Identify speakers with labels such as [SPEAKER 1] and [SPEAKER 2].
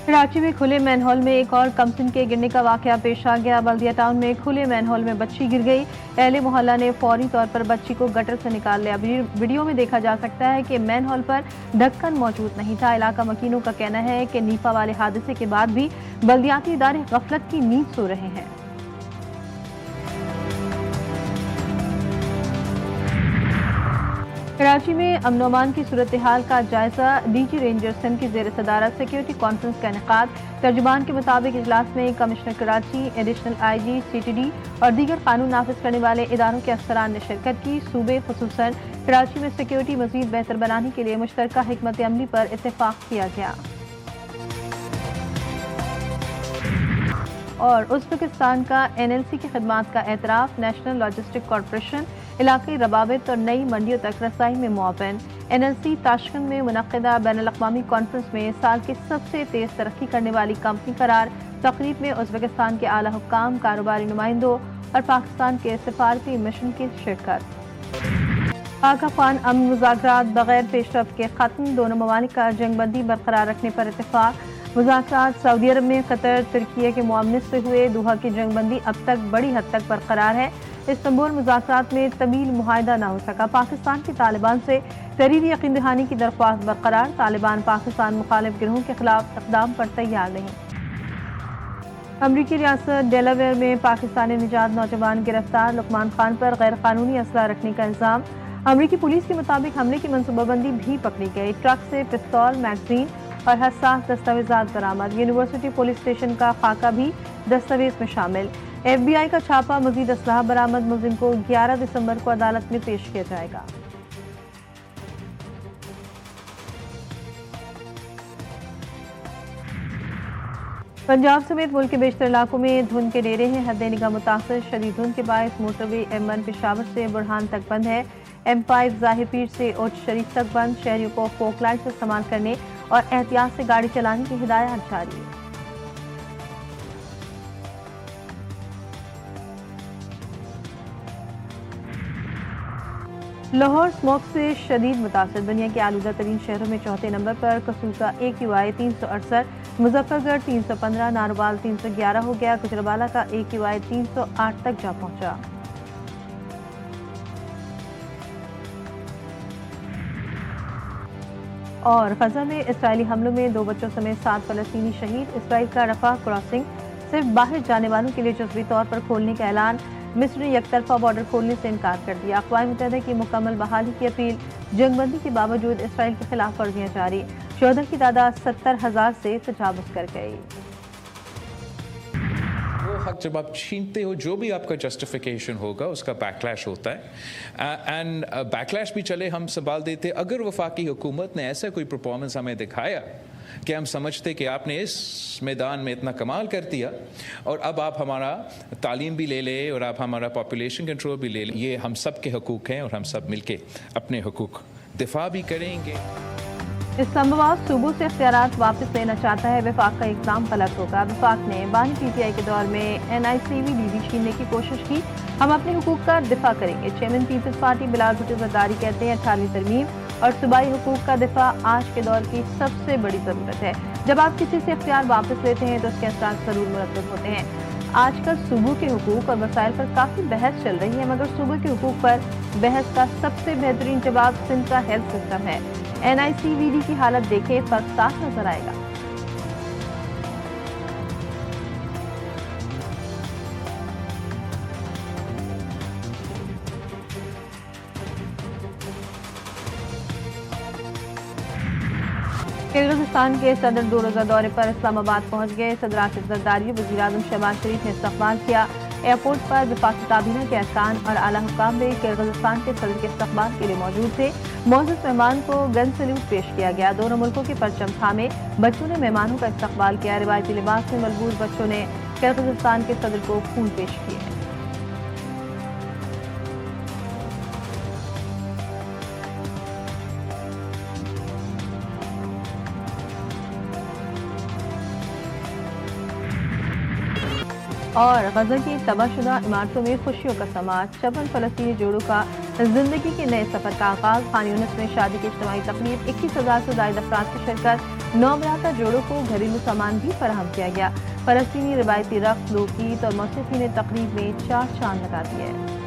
[SPEAKER 1] कराची में खुले मैनहोल में एक और कमसिन के गिरने का वाकया पेश आ गया। बल्दिया टाउन में खुले मैनहोल में बच्ची गिर गई। अहले मोहल्ला ने फौरी तौर पर बच्ची को गटर से निकाल लिया। वीडियो में देखा जा सकता है कि मैनहोल पर ढक्कन मौजूद नहीं था। इलाका मकीनों का कहना है कि नीपा वाले हादसे के बाद भी बल्दियाती इदारे गफलत की नींद सो रहे हैं। कराची में अमन अमान की सूरत हाल का जायजा। डीजी रेंजर सिंध की जेर सदारत सिक्योरिटी कॉन्फ्रेंस का इनेकाद। तर्जुमान के मुताबिक इजलास में commissioner Karachi, additional IG, CTD और दीगर कानून नाफिज करने वाले इदारों के अफसरान ने शिरकत की। सूबे खुसूसन कराची में सिक्योरिटी मजीद बेहतर बनाने के लिए मुश्तरका हिकमत अमली पर इत्तेफाक किया गया। और उज़्बेकिस्तान का NLC की खिदमात का एतराफ़। नेशनल लॉजिस्टिक कॉरपोरेशन इलाक़ाई रवाबित और नई मंडियों तक रसाई में मुआवन। NLC ताशकंद में मुनक़्क़िदा बैनुल-अक़वामी कॉन्फ्रेंस में साल की सबसे तेज़ तरक्की करने वाली कंपनी करार। तक़रीब में उज़्बेकिस्तान के आला हुक्काम, कारोबारी नुमाइंदों और पाकिस्तान के सफारती मिशन की शिरकत। पाक अफ़गान अमन मुज़ाकरात बग़ैर पेशरफ़्त के ख़त्म। दोनों ममालिक का जंगबंदी बरकरार रखने पर इत्तेफ़ाक। मुज़ाकरात सऊदी अरब में कतर, तुर्की के मुआवनत से हुए। दोहा की जंगबंदी अब तक बड़ी हद तक बरकरार है। इस्तांबुल मुज़ाकरात में तवील मुआहिदा न हो सका। पाकिस्तान की तालिबान से तहरीरी यकीन दहानी की दरख्वास्त बरकरार। तालिबान पाकिस्तान मुखालिफ गिरोहों के खिलाफ इक़दाम पर तैयार नहीं। अमरीकी रियासत डेलावेयर में पाकिस्तानी निजात नौजवान गिरफ्तार। लुकमान खान पर गैर कानूनी असला रखने का इल्ज़ाम। अमरीकी पुलिस के मुताबिक हमले की मनसूबाबंदी भी पकड़ी गई। ट्रक से पिस्तौल, मैगजीन और हसास दस्तावेजात बरामद। यूनिवर्सिटी पुलिस स्टेशन का खाका भी दस्तावेज में शामिल। FBI का छापा, मजीद असलाह बरामद। मुलजिम को 11 दिसंबर को अदालत में पेश किया जाएगा। पंजाब समेत मुल्क के बेशतर इलाकों में धुंध के डेरे हैं। हद निगाह मुतासर। शदीद धुंध के बायस मोटरवे M1 पेशावर से बुरहान तक बंद है। M5 ज़ाहिर पीर से उच्च शरीफ तक बंद। शहरियों को फोक लाइट से इस्तेमाल करने और एहतियात से गाड़ी चलाने की हिदायत जारी है। लाहौर स्मोक से शदीद मुतासर। दुनिया के आलूदा तरीन शहरों में चौथे नंबर पर कसूसा AQI 368, मुजफ्फरगढ़ 315, नारोवाल 311 हो गया। गुजरावाला का AQI 308 तक जा पहुंचा। और गजा में इसराइली हमलों में 2 बच्चों समेत 7 फलस्तीनी शहीद। इसराइल का रफा क्रॉसिंग सिर्फ बाहर जाने वालों के लिए जुज़वी तौर पर खोलने का ऐलान। मिस्र ने यकतरफा बॉर्डर खोलने से इनकार कर दिया। अक़वाम मुत्तहिदा की मुकम्मल बहाली की अपील। जंगबंदी के बावजूद इसराइल के खिलाफ वर्जियां जारी। शोहदा की तादाद 70,000 से तजावुज़ कर गई।
[SPEAKER 2] हक जब आप छीनते हो, जो भी आपका जस्टिफिकेशन होगा उसका बैकलैश होता है। एंड बैकलैश भी चले हम संभाल देते। अगर वफाकी हुकूमत ने ऐसा कोई परफॉर्मेंस हमें दिखाया कि हम समझते कि आपने इस मैदान में इतना कमाल कर दिया और अब आप हमारा तालीम भी ले लें और आप हमारा पॉपुलेशन कंट्रोल भी ले लें, ये हम सब के हकूक़ हैं और हम सब मिलके अपने हकूक़ दिफा भी करेंगे।
[SPEAKER 1] इस्लामाबाद सूबों से इख्तियारात वापस लेना चाहता है। वफाक का इक़दाम गलत होगा। वफाक ने बानी PTI के दौर में NICVDD छीनने की कोशिश की। हम अपने हुकूक का दिफा करेंगे। चेयरमैन पीपल्स पार्टी बिलाल भुट्टो ज़रदारी कहते हैं 18वीं तरमीम और सूबाई हुकूक का दिफा आज के दौर की सबसे बड़ी ज़रूरत है। जब आप किसी से इख्तियार वापस लेते हैं तो उसके असरात ज़रूर मुरतब होते हैं। आजकल सूबों के हुकूक और मसाइल पर काफ़ी बहस चल रही है, मगर सूबों के हुकूक पर बहस का सबसे बेहतरीन जवाब सिंध का हेल्थ सिस्टम है। NICVD की हालत देखे, फर्क साफ नजर आएगा। किर्गिज़स्तान के सदर 2 रोज़ा दौरे पर इस्लामाबाद पहुंच गए। सदर आसिफ ज़रदारी, वज़ीर-ए-आज़म शहबाज शरीफ ने इस्तक़बाल किया। एयरपोर्ट पर वफाकी काबीना के अरकान और आला हुक्काम भी किर्गिज़स्तान के सदर के इस्तक़बाल के लिए मौजूद थे। मौजूद मेहमान को गन सल्यूट पेश किया गया। दोनों मुल्कों के परचम थामे बच्चों ने मेहमानों का इस्तक़बाल किया। रिवायती लिबास में मलबूस बच्चों ने किर्गिज़स्तान के सदर को फूल पेश किए। और गजा की तबाहशुदा इमारतों में खुशियों का समाज। 56 फलस्तीनी जोड़ों का जिंदगी के नए सफर का आगाज। खान यूनिस में शादी की इज्तिमाई तकरीब। 21,000 से ज़ायद अफराद की शिरकत। नौबराता जोड़ों को घरेलू सामान भी फराहम किया गया। फलस्तीनी रिवायती रक्स, लोकगीत और मौसीकी ने तकरीब में चार चांद लगा दिए।